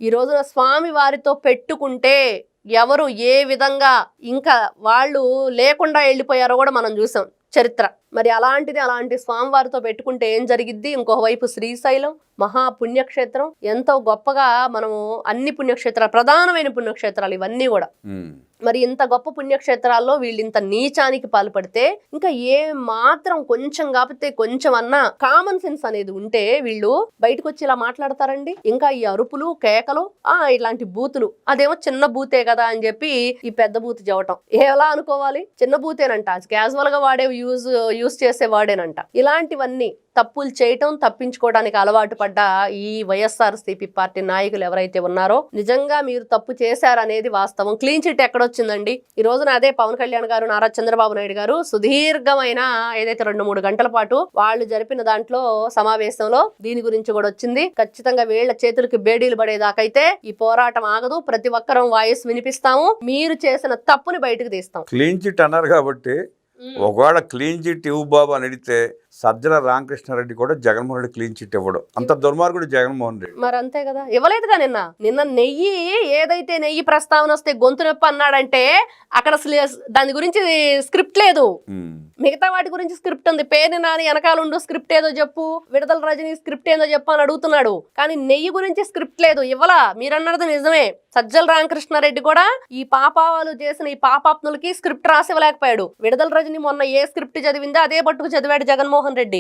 ఈ రోజున స్వామి వారితో పెట్టుకుంటే ఎవరు ఏ విధంగా ఇంకా వాళ్ళు లేకుండా వెళ్ళిపోయారో కూడా మనం చూసాం చరిత్ర. మరి అలాంటి స్వామివారితో పెట్టుకుంటే ఏం జరిగిద్ది? ఇంకొక వైపు శ్రీశైలం మహా పుణ్యక్షేత్రం, ఎంతో గొప్పగా మనము అన్ని పుణ్యక్షేత్రాలు, ప్రధానమైన పుణ్యక్షేత్రాలు ఇవన్నీ కూడా. మరి ఇంత గొప్ప పుణ్యక్షేత్రాల్లో వీళ్ళు ఇంత నీచానికి పాల్పడితే ఇంకా ఏ మాత్రం కొంచెం కాకపోతే కొంచెం అన్నా కామన్ సెన్స్ అనేది ఉంటే వీళ్ళు బయటకు వచ్చి ఇలా మాట్లాడతారండి? ఇంకా ఈ అరుపులు కేకలు ఇలాంటి బూతులు, అదేమో చిన్న బూతే కదా అని చెప్పి ఈ పెద్ద బూత్ చెప్పటం ఎలా అనుకోవాలి? చిన్న బూతేనంట, క్యాజువల్ గా వాడే యూజ్ చేసే వాడేనంట. ఇలాంటివన్నీ తప్పులు చేయటం, తప్పించుకోవడానికి అలవాటు పడ్డ ఈ వైఎస్ఆర్సీపీ పార్టీ నాయకులు ఎవరైతే ఉన్నారో నిజంగా మీరు తప్పు చేశారనేది వాస్తవం. క్లీన్ చిట్ ఎక్కడొచ్చిందండి? ఈ రోజున అదే పవన్ కళ్యాణ్ గారు, నారా చంద్రబాబు నాయుడు గారు సుదీర్ఘమైన ఏదైతే 2-3 గంటల పాటు వాళ్ళు జరిపిన దాంట్లో సమావేశంలో దీని గురించి కూడా వచ్చింది. ఖచ్చితంగా వీళ్ల చేతులకి బేడీలు పడేదాకైతే ఈ పోరాటం ఆగదు. ప్రతి ఒక్కరం వాయిస్ వినిపిస్తాము, మీరు చేసిన తప్పుని బయటకు తీస్తాం. క్లీన్ చిట్ అన్నారు కాబట్టి ఒకవేళ క్లీన్ చిట్ ఇవ్వు బాబు అని అడిగితే సజ్జల రామకృష్ణారెడ్డి కూడా జగన్మోహన్ రెడ్డి క్లీన్ చిట్ ఇవ్వడు. అంత దుర్మార్గుడు జగన్మోహన్ రెడ్డి. మరి అంతే కదా, ఇవ్వలేదుగా. నిన్న నెయ్యి ఏదైతే నెయ్యి ప్రస్తావన వస్తే గొంతు నొప్పి అన్నాడంటే అక్కడ దాని గురించి స్క్రిప్ట్ లేదు. మిగతా వాటి గురించి స్క్రిప్ట్ ఉంది. పేరు నాని వెనకాలండు స్క్రిప్ట్ ఏదో చెప్పు, విడుదల రజనీ స్క్రిప్ట్ ఏదో చెప్పు అని అడుగుతున్నాడు. కానీ నెయ్యి గురించి స్క్రిప్ట్ లేదు, ఇవ్వలా. మీరన్నది నిజమే. సజ్జల రామకృష్ణారెడ్డి కూడా ఈ పాపాలు చేసిన ఈ పాపాత్ములకి స్క్రిప్ట్ రాసివ్వలేకపోయాడు. విడుదల రజనీ మొన్న ఏ స్క్రిప్ట్ చదివిందో అదే పట్టుకు చదివాడు జగన్మోహన్ రెడ్డి.